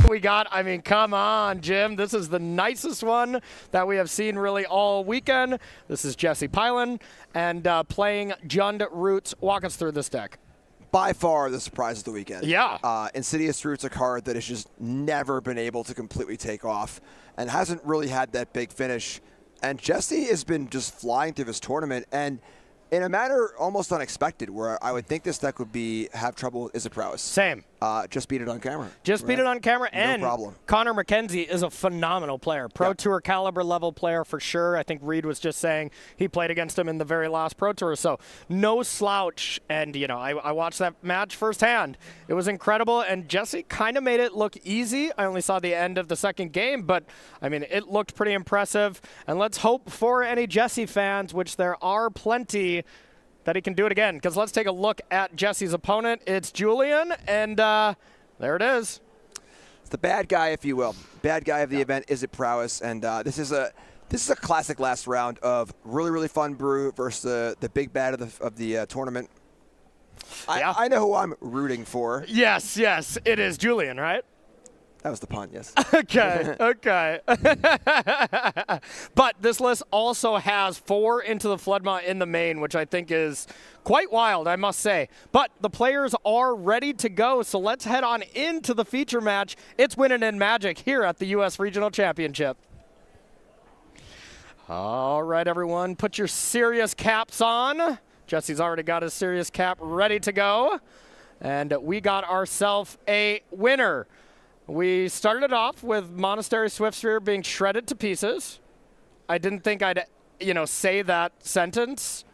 We got, I mean, come on, Jim. This is the nicest one that we have seen really all weekend. This is Jesse Pylon and playing Jund Roots. Walk us through this deck. By far the surprise of the weekend. Yeah. Insidious Roots, a card that has just never been able to completely take off and hasn't really had that big finish. And Jesse has been just flying through this tournament, and in a manner almost unexpected, where I would think this deck would have trouble with Izzet Prowess. Same. Just beat it on camera. Just beat it on camera, and no problem. Connor McKenzie is a phenomenal player. Pro Tour caliber level player for sure. I think Reed was just saying he played against him in the very last Pro Tour, so no slouch. And, you know, I watched that match firsthand. It was incredible, and Jesse kind of made it look easy. I only saw the end of the second game, but, I mean, it looked pretty impressive. And let's hope for any Jesse fans, which there are plenty, that he can do it again. Because let's take a look at Jesse's opponent. It's Julian, and there it is. It's the bad guy, if you will. Bad guy of the event, Izzet Prowess, and this is a classic last round of really fun brew versus the big bad of the tournament. I know who I'm rooting for. Yes, it is Julian, right? That was the pun, yes. Okay. But this list also has 4 Into the Floodmaw in the main, which I think is quite wild, I must say. But the players are ready to go, so let's head on into the feature match. It's Winning in Magic here at the U.S. Regional Championship. All right, everyone, put your serious caps on. Jesse's already got his serious cap ready to go. And we got ourselves a winner. We started off with Monastery Swiftsphere being shredded to pieces. I didn't think I'd, say that sentence.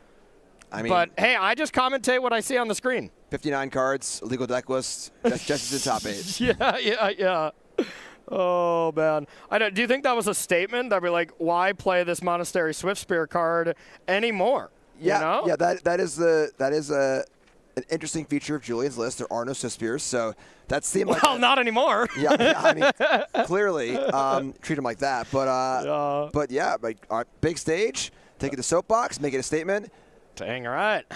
I mean, but hey, I just commentate what I see on the screen. 59 cards, legal deck list. That's just in top 8. Yeah. Oh man, do you think that was a statement that we're like, why play this Monastery Swiftsphere card anymore? Yeah, that is an interesting feature of Julian's list. There are no Swiftspears, so that seemed like not anymore. Yeah, I mean, clearly treat him like that. But yeah, big stage, take it to soapbox, make it a statement. Dang right.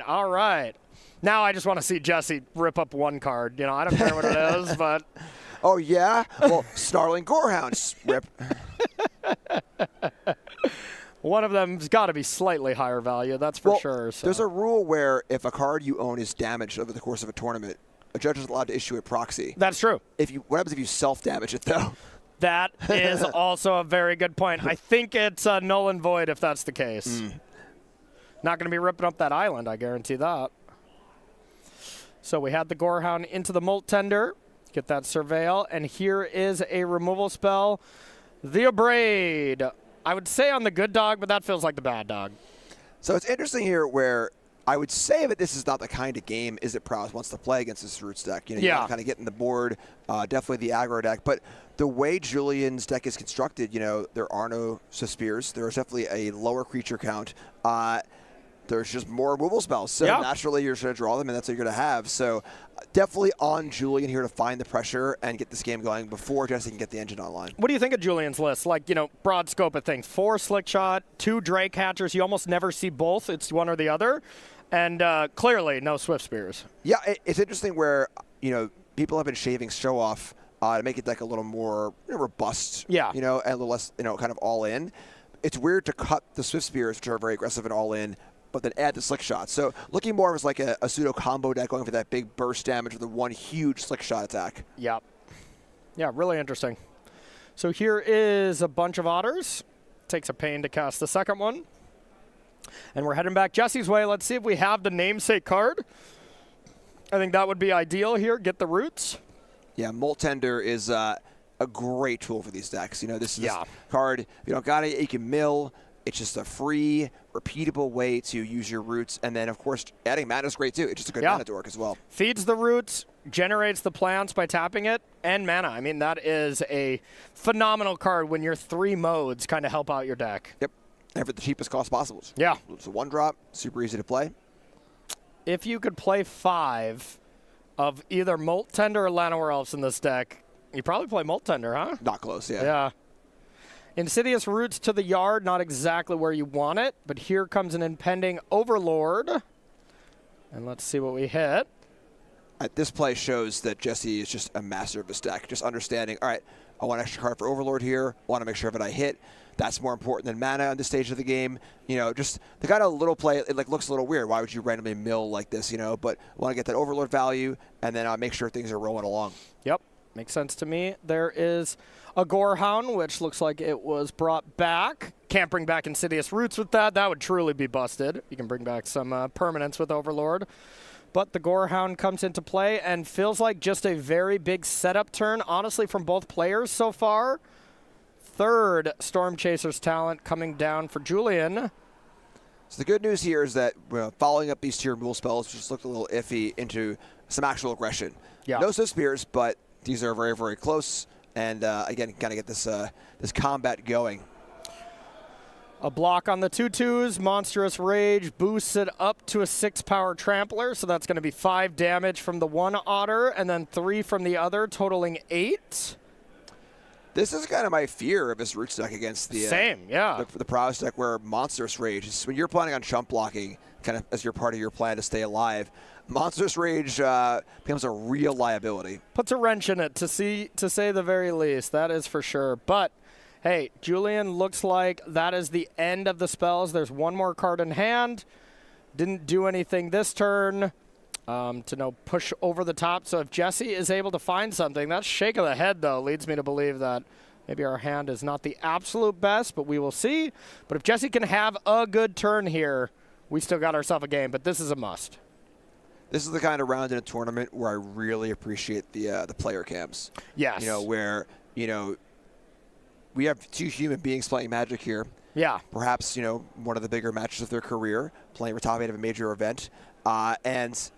All right. Now I just want to see Jesse rip up one card. I don't care what it is, but. Oh yeah, well, Snarling Gorehound, rip. One of them's got to be slightly higher value, that's for sure. So. There's a rule where if a card you own is damaged over the course of a tournament, a judge is allowed to issue a proxy. That's true. What happens if you self-damage it, though? That is also a very good point. I think it's null and void if that's the case. Not going to be ripping up that island, I guarantee that. So we had the Gorehound into the Molt Tender. Get that Surveil. And here is a removal spell. The Abrade. I would say on the good dog, but that feels like the bad dog. So it's interesting here where I would say that this is not the kind of game Izzet Prowess wants to play against this Roots deck. You kind of getting the board, definitely the aggro deck. But the way Julian's deck is constructed, there are no Swiftspears. There is definitely a lower creature count. There's just more removal spells. So naturally you're going to draw them, and that's what you're going to have. So definitely on Julian here to find the pressure and get this game going before Jesse can get the engine online. What do you think of Julian's list? Like, broad scope of things. 4 Slick Shot, 2 Drake Hatchers. You almost never see both. It's one or the other. And clearly no Swiftspears. Yeah, it's interesting where, people have been shaving Show Off to make it like a little more robust. Yeah. And a little less, kind of all in. It's weird to cut the Swiftspears, which are very aggressive and all in, but then add the Slick Shot. So looking more as like a pseudo combo deck, going for that big burst damage with the one huge Slick Shot attack. Yep. Yeah, really interesting. So here is a bunch of otters. Takes a pain to cast the second one. And we're heading back Jesse's way. Let's see if we have the namesake card. I think that would be ideal here. Get the roots. Yeah, Molt Tender is a great tool for these decks. This card, if you don't got it, you can mill. It's just a free, repeatable way to use your roots. And then, of course, adding mana is great, too. It's just a good mana dork as well. Feeds the roots, generates the plants by tapping it, and mana. I mean, that is a phenomenal card when your 3 modes kind of help out your deck. Yep. And for the cheapest cost possible. Yeah. It's a 1-drop, super easy to play. If you could play 5 of either Molt Tender or Llanowar Elves in this deck, you'd probably play Molt Tender, huh? Not close, yeah. Yeah. Insidious Roots to the yard, not exactly where you want it, but here comes an impending Overlord. And let's see what we hit. This play shows that Jesse is just a master of his deck, just understanding, all right, I want an extra card for Overlord here, I want to make sure that I hit. That's more important than mana on this stage of the game. You know, just the kind of little play, it like looks a little weird. Why would you randomly mill like this, you know? But want to get that Overlord value and then make sure things are rolling along. Yep, makes sense to me. There is a Gorehound, which looks like it was brought back. Can't bring back Insidious Roots with that. That would truly be busted. You can bring back some permanents with Overlord. But the Gorehound comes into play and feels like just a very big setup turn, honestly, from both players so far. Third Storm Chaser's talent coming down for Julian. So the good news here is that following up these tier rule spells just looked a little iffy into some actual aggression. Yeah. No spears, but these are very, very close. And again, kind of get this this combat going. A block on the 2/2s, Monstrous Rage boosts it up to a 6-power Trampler, so that's going to be 5 damage from the one otter, and then 3 from the other, totaling 8. This is kind of my fear of his Roots deck against the Same, yeah. the Prowess deck, where Monstrous Rage is when you're planning on chump blocking, kind of as your part of your plan to stay alive. Monstrous Rage becomes a real liability. Puts a wrench in it, to say the very least. That is for sure. But hey, Julian looks like that is the end of the spells. There's one more card in hand. Didn't do anything this turn to push over the top. So if Jesse is able to find something, that shake of the head, though, leads me to believe that maybe our hand is not the absolute best, but we will see. But if Jesse can have a good turn here, we still got ourselves a game. But this is a must. This is the kind of round in a tournament where I really appreciate the player cams. Yes. You know, where, you know, we have 2 human beings playing Magic here. Yeah. Perhaps, you know, one of the bigger matches of their career, playing for top 8 of a major event. And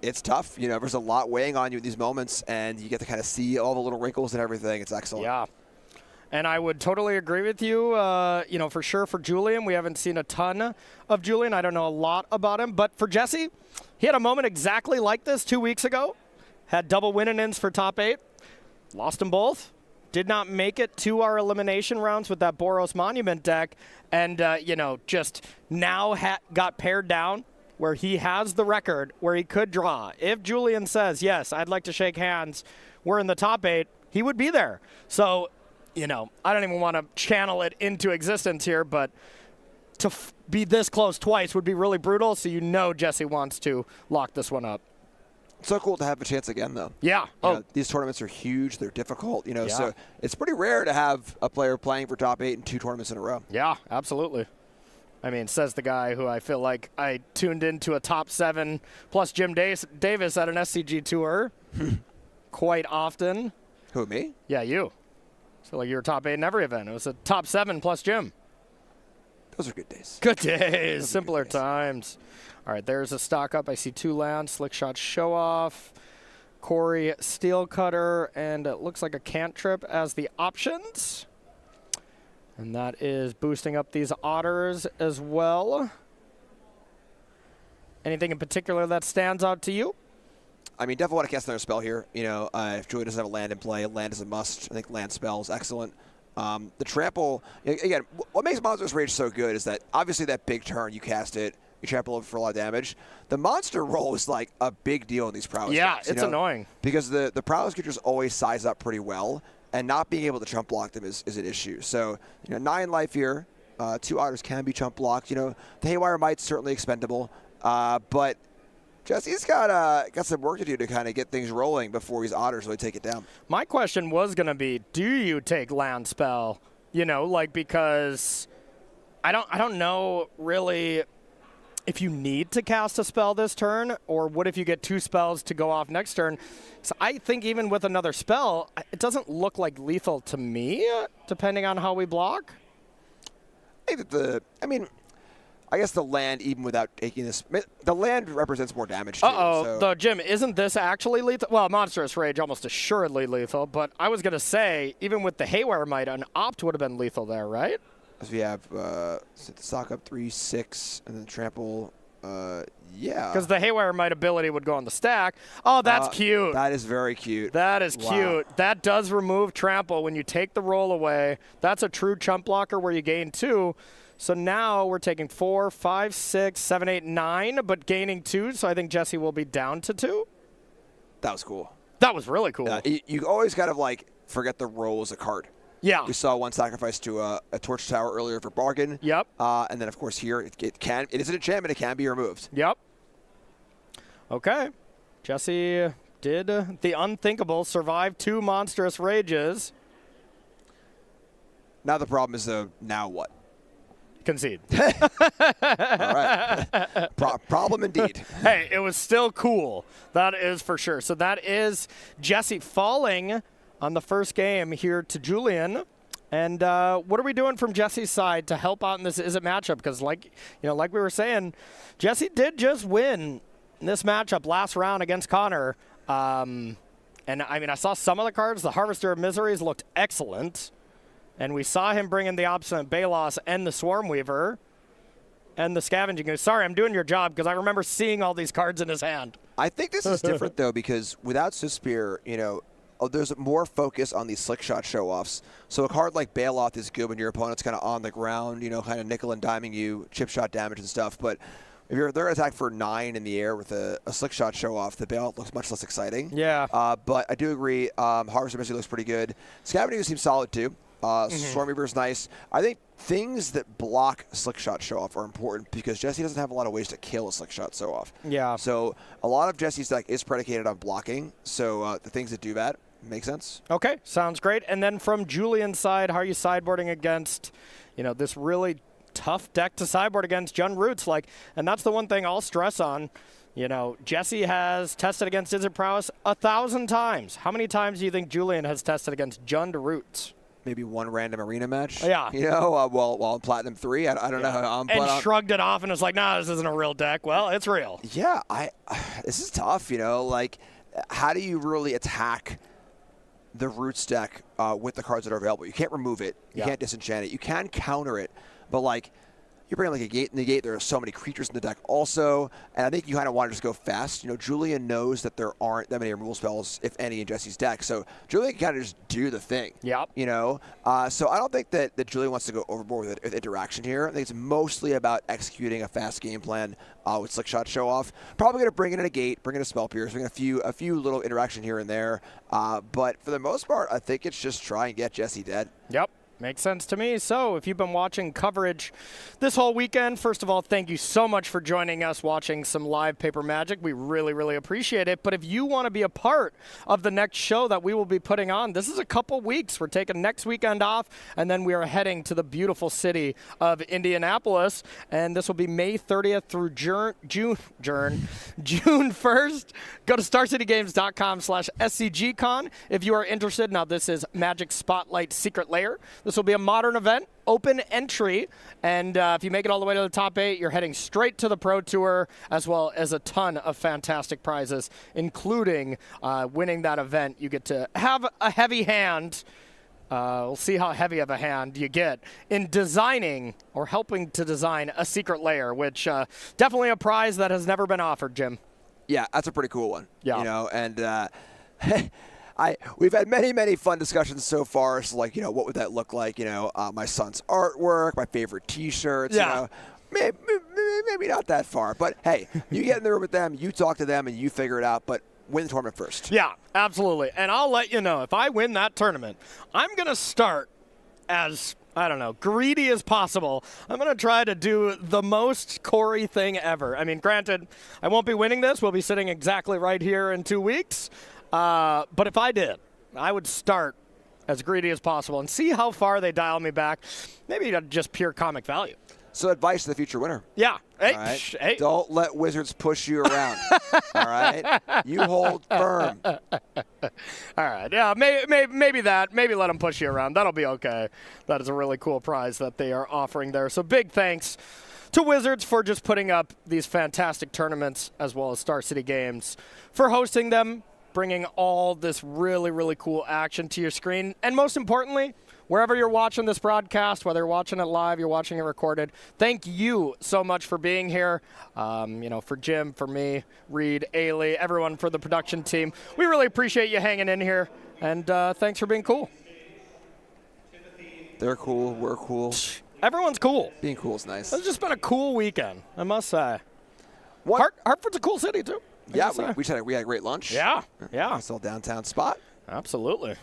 it's tough. You know, there's a lot weighing on you in these moments, and you get to kind of see all the little wrinkles and everything. It's excellent. Yeah. And I would totally agree with you. You know, for sure for Julian, we haven't seen a ton of Julian. I don't know a lot about him. But for Jesse, he had a moment exactly like this 2 weeks ago. Had double win-ins for top 8. Lost them both. Did not make it to our elimination rounds with that Boros Monument deck. And, you know, just now got paired down where he has the record where he could draw. If Julian says, yes, I'd like to shake hands, we're in the top 8, he would be there. So, you know, I don't even want to channel it into existence here, but to be this close twice would be really brutal. So you know Jesse wants to lock this one up. So cool to have a chance again, though. Yeah. You know, these tournaments are huge. They're difficult, you know, Yeah. so it's pretty rare to have a player playing for top 8 in 2 tournaments in a row. Yeah, absolutely. I mean, says the guy who I feel like I tuned into a top 7 plus Jim Davis at an SCG tour quite often. Who, me? Yeah, you. So like you were top 8 in every event. It was a top 7 plus Jim. Those are good days. Good days. Simpler times. All right, there's a stock up. I see 2 lands. Slick Shot Show Off, Corey Steel Cutter, and it looks like a cantrip as the options. And that is boosting up these otters as well. Anything in particular that stands out to you? I mean, definitely want to cast another spell here. You know, if Julian doesn't have a land in play, land is a must. I think land spell is excellent. The trample, again, what makes Monstrous Rage so good is that obviously that big turn, you cast it, you trample over for a lot of damage. The monster roll is like a big deal in these prowess decks, it's annoying. Because the prowess creatures always size up pretty well, and not being able to chump block them is an issue. So, you know, 9 life here, 2 otters can be chump blocked. You know, the Haywire Might's certainly expendable, but Jesse's got some work to do to kind of get things rolling before these otters really take it down. My question was going to be, do you take land spell? You know, like, because I don't know really if you need to cast a spell this turn, or what if you get 2 spells to go off next turn. So I think even with another spell, it doesn't look like lethal to me, depending on how we block. I think that I guess the land, even without taking this, the land represents more damage too. Though, Jim, isn't this actually lethal? Well, Monstrous Rage almost assuredly lethal, but I was going to say, even with the Haywire Might, an Opt would have been lethal there, right? As we have stock up 3/6, and then trample Yeah. Because the Haywire Might ability would go on the stack. Oh, that's cute. That is very cute. That is cute. That does remove trample when you take the roll away. That's a true chump blocker where you gain 2. So now we're taking 4, 5, 6, 7, 8, 9, but gaining 2. So I think Jesse will be down to 2. That was cool. That was really cool. You always kind of like forget the roll as a card. Yeah. We saw one sacrifice to a Torch Tower earlier for bargain. Yep. And then, of course, here it is an enchantment. It can be removed. Yep. Okay. Jesse did the unthinkable, survived 2 monstrous rages. Now the problem is, now what? Concede. All right. Problem indeed. Hey, it was still cool. That is for sure. So that is Jesse falling on the first game here to Julian. And what are we doing from Jesse's side to help out in this Izzet matchup? Because like we were saying, Jesse did just win this matchup last round against Connor. And I mean, I saw some of the cards. The Harvester of Miseries looked excellent. And we saw him bring in the Obstinate Balos and the Swarm Weaver and the Scavenging Goose. Sorry, I'm doing your job because I remember seeing all these cards in his hand. I think this is different, though, because without Suspir, there's more focus on these slick shot show-offs. So a card like Bailoff is good when your opponent's kind of on the ground, kind of nickel and diming you, chip shot damage and stuff. But if they're going to attack for 9 in the air with a slick shot show-off, the Bailoff looks much less exciting. Yeah. But I do agree, Harvester Mystery looks pretty good. Scavenging Goose seems solid, too. Swarm Weaver is nice. I think things that block slick shot show off are important because Jesse doesn't have a lot of ways to kill a slick shot show off. Yeah. So a lot of Jesse's deck is predicated on blocking. So the things that do that make sense. Okay, sounds great. And then from Julian's side, how are you sideboarding against, this really tough deck to sideboard against Jund Roots? And that's the one thing I'll stress on. Jesse has tested against Izzet Prowess 1,000 times. How many times do you think Julian has tested against Jund Roots? Maybe one random arena match. Yeah. While in Platinum 3, I don't know. And shrugged it off and was like, nah, this isn't a real deck. Well, it's real. Yeah, this is tough, how do you really attack the Roots deck with the cards that are available? You can't remove it. You can't disenchant it. You can counter it, but you bring a gate in the gate. There are so many creatures in the deck also, and I think you kind of want to just go fast. Julian knows that there aren't that many removal spells, if any, in Jesse's deck, so Julian can kind of just do the thing. Yep. So I don't think that Julian wants to go overboard with interaction here. I think it's mostly about executing a fast game plan with Slick Shot Show Off. Probably going to bring in a gate, bring in a Spell Pierce, bring in a few little interaction here and there. But for the most part, I think it's just try and get Jesse dead. Yep. Makes sense to me. So if you've been watching coverage this whole weekend, first of all, thank you so much for joining us watching some live Paper Magic. We really, really appreciate it. But if you want to be a part of the next show that we will be putting on, this is a couple weeks. We're taking next weekend off, and then we are heading to the beautiful city of Indianapolis. And this will be May 30th through June 1st. Go to StarCityGames.com/SCGCon if you are interested. Now, this is Magic Spotlight Secret Lair. This will be a modern event, open entry, and if you make it all the way to the top 8, you're heading straight to the Pro Tour, as well as a ton of fantastic prizes, including winning that event. You get to have a heavy hand. We'll see how heavy of a hand you get in designing or helping to design a secret lair, which definitely a prize that has never been offered, Jim. Yeah, that's a pretty cool one. Yeah. And we've had many fun discussions so far. So what would that look like? My son's artwork, my favorite T-shirts. Yeah. Maybe not that far, but hey, you get in the room with them, you talk to them, and you figure it out. But win the tournament first. Yeah, absolutely. And I'll let you know if I win that tournament, I'm gonna start as greedy as possible. I'm going to try to do the most Corey thing ever. I mean, granted, I won't be winning this. We'll be sitting exactly right here in 2 weeks. But if I did, I would start as greedy as possible and see how far they dial me back. Maybe just pure comic value. So advice to the future winner. Yeah. Hey, right? hey. Don't let Wizards push you around. All right? You hold firm. All right. Yeah, maybe that. Maybe let them push you around. That'll be okay. That is a really cool prize that they are offering there. So big thanks to Wizards for just putting up these fantastic tournaments, as well as Star City Games for hosting them, bringing all this really, really cool action to your screen. And most importantly, wherever you're watching this broadcast, whether you're watching it live, you're watching it recorded, thank you so much for being here. For Jim, for me, Reed, Ailey, everyone for the production team. We really appreciate you hanging in here, and thanks for being cool. They're cool. We're cool. Everyone's cool. Being cool is nice. It's just been a cool weekend, I must say. Hartford's a cool city, too. Yeah, we had a great lunch. Yeah. Nice little downtown spot. Absolutely.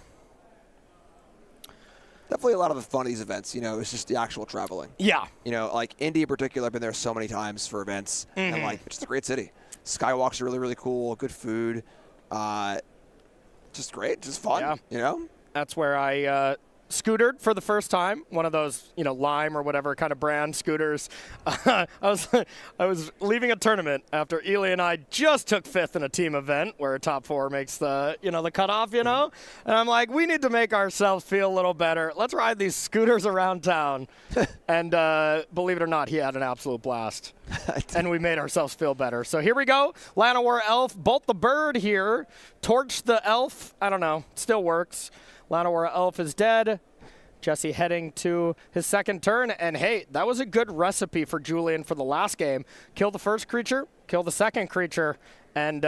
Definitely a lot of the fun of these events, it's just the actual traveling. Yeah. Like Indy in particular, I've been there so many times for events, and it's just a great city. Skywalks are really, really cool, good food, just great, just fun, That's where I scootered for the first time, one of those, Lime or whatever kind of brand scooters. I was leaving a tournament after Ely and I just took 5th in a team event where a top 4 makes the, the cutoff, And I'm like, we need to make ourselves feel a little better. Let's ride these scooters around town. And believe it or not, he had an absolute blast. And we made ourselves feel better. So here we go. Llanowar Elf, Bolt the Bird here. Torch the Elf. I don't know. Still works. Llanowar Elf is dead. Jesse heading to his second turn. And, hey, that was a good recipe for Julian for the last game. Kill the first creature, kill the second creature. And,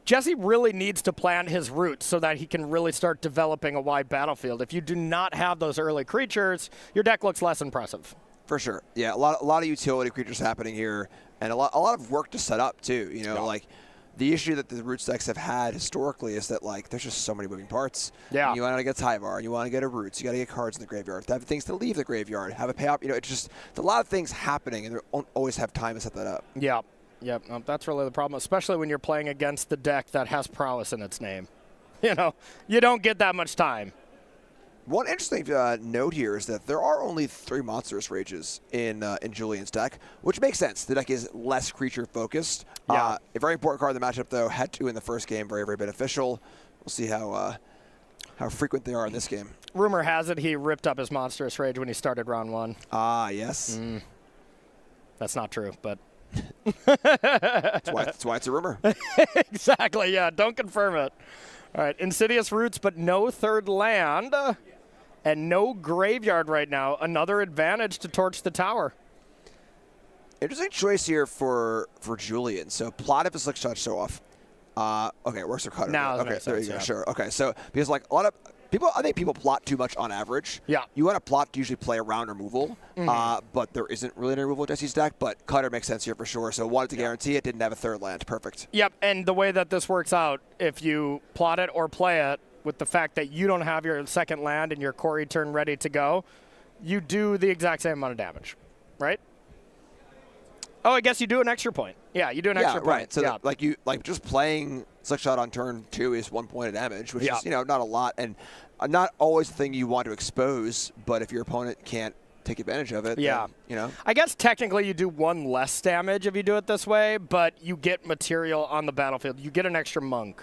Jesse really needs to plan his routes so that he can really start developing a wide battlefield. If you do not have those early creatures, your deck looks less impressive. For sure. Yeah, a lot of utility creatures happening here. And a lot of work to set up, too. Like the issue that the Roots decks have had historically is that, there's just so many moving parts. Yeah. You want to get Tyvar, you want to get a Roots, you got to get cards in the graveyard, to have things to leave the graveyard, have a payout. It's a lot of things happening, and they don't always have time to set that up. Yeah. Yep. No, that's really the problem, especially when you're playing against the deck that has prowess in its name. You don't get that much time. One interesting note here is that there are only 3 Monstrous Rages in Julian's deck, which makes sense. The deck is less creature-focused. Yeah. A very important card in the matchup, though, had 2 in the first game. Very, very beneficial. We'll see how frequent they are in this game. Rumor has it he ripped up his Monstrous Rage when he started round 1. Ah, yes. That's not true, but... That's why it's a rumor. Exactly, yeah. Don't confirm it. All right, Insidious Roots, but no third land. And no graveyard right now. Another advantage to torch the tower. Interesting choice here for Julian. So plot if a slick shot show off. Okay, it works for cutter. Now okay, there you go. Sure. Okay, so because a lot of people, I think people plot too much on average. Yeah. You want to plot to usually play around removal, but there isn't really any removal in Jesse's deck. But cutter makes sense here for sure. So wanted to guarantee it. Didn't have a third land. Perfect. Yep. And the way that this works out, if you plot it or play it, with the fact that you don't have your second land and your Corey turn ready to go, you do the exact same amount of damage, right? Oh, I guess you do an extra point. Yeah, you do an extra point. Right. So just playing Slick Shot on turn 2 is 1 point of damage, which is not a lot, and not always the thing you want to expose. But if your opponent can't take advantage of it, then, I guess technically you do 1 less damage if you do it this way, but you get material on the battlefield. You get an extra monk.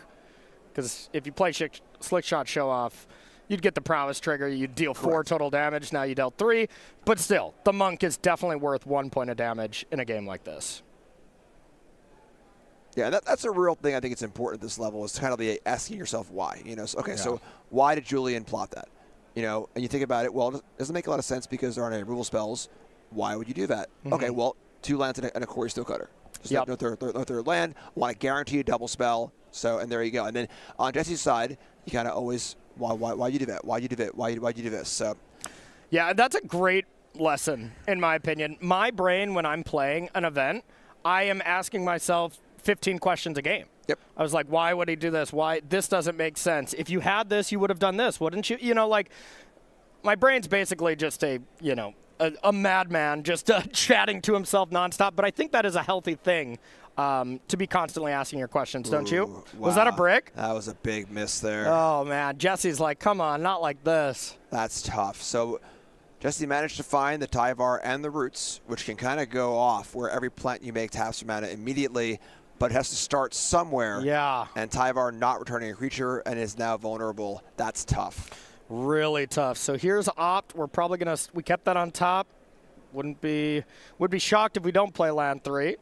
Because if you play Slick Shot Show Off, you'd get the Prowess trigger. You'd deal 4 total damage. Now you dealt 3. But still, the monk is definitely worth 1 point of damage in a game like this. Yeah, that's a real thing I think it's important at this level is kind of the asking yourself why. So why did Julian plot that? And you think about it, well, it doesn't make a lot of sense because there aren't any removal spells. Why would you do that? Okay, well, 2 lands and a Corey Steel Cutter. Just no third land. Want to guarantee a double spell. So, and there you go. And then on Jesse's side, you kind of always, why you do that? Why you do that? Why you do this? So, yeah, that's a great lesson, in my opinion. My brain, when I'm playing an event, I am asking myself 15 questions a game. Yep. I was like, why would he do this? Why? This doesn't make sense. If you had this, you would have done this, wouldn't you? My brain's basically just a madman just chatting to himself nonstop. But I think that is a healthy thing. To be constantly asking your questions, don't you? Wow. Was that a brick? That was a big miss there. Oh, man. Jesse's like, come on, not like this. That's tough. So Jesse managed to find the Tyvar and the Roots, which can kind of go off where every plant you make taps your mana immediately, but it has to start somewhere. Yeah. And Tyvar not returning a creature and is now vulnerable. That's tough. Really tough. So here's Opt. We're probably going to – we kept that on top. Would be shocked if we don't play land 3.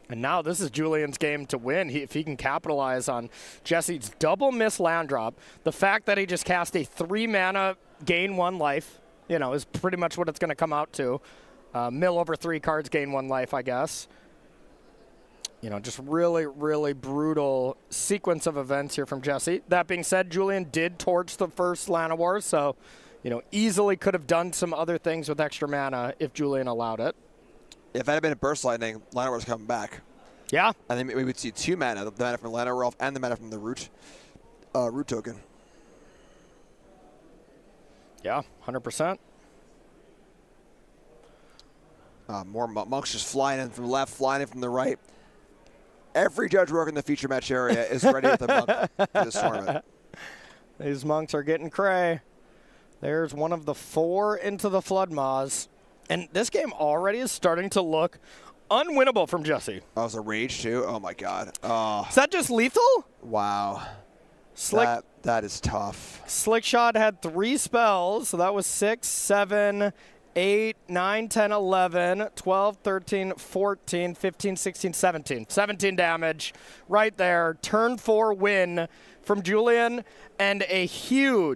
And now this is Julian's game to win. If he can capitalize on Jesse's double miss land drop, the fact that he just cast a 3-mana gain 1 life, you know, is pretty much what it's going to come out to. Mill over 3 cards, gain 1 life, I guess. You know, just really, really brutal sequence of events here from Jesse. That being said, Julian did torch the first Lana Wars, so, you know, easily could have done some other things with extra mana if Julian allowed it. If that had been a Burst Lightning, Lana Wars coming back. Yeah. And then we would see 2 mana, the mana from Lana Rolf and the mana from the root token. Yeah, 100%. More monks just flying in from the left, flying in from the right. Every judge working the feature match area is ready with a monk for this tournament. These monks are getting cray. There's one of the 4 into the Flood Maws. And this game already is starting to look unwinnable from Jesse. Oh, it was a rage too? Oh my god. Oh. Is that just lethal? Wow. Slick, that is tough. Slickshot had 3 spells, so that was 6, 7, 8, 9, 10, 11, 12, 13, 14, 15, 16, 17. 17 damage right there. Turn 4 win from Julian, and a huge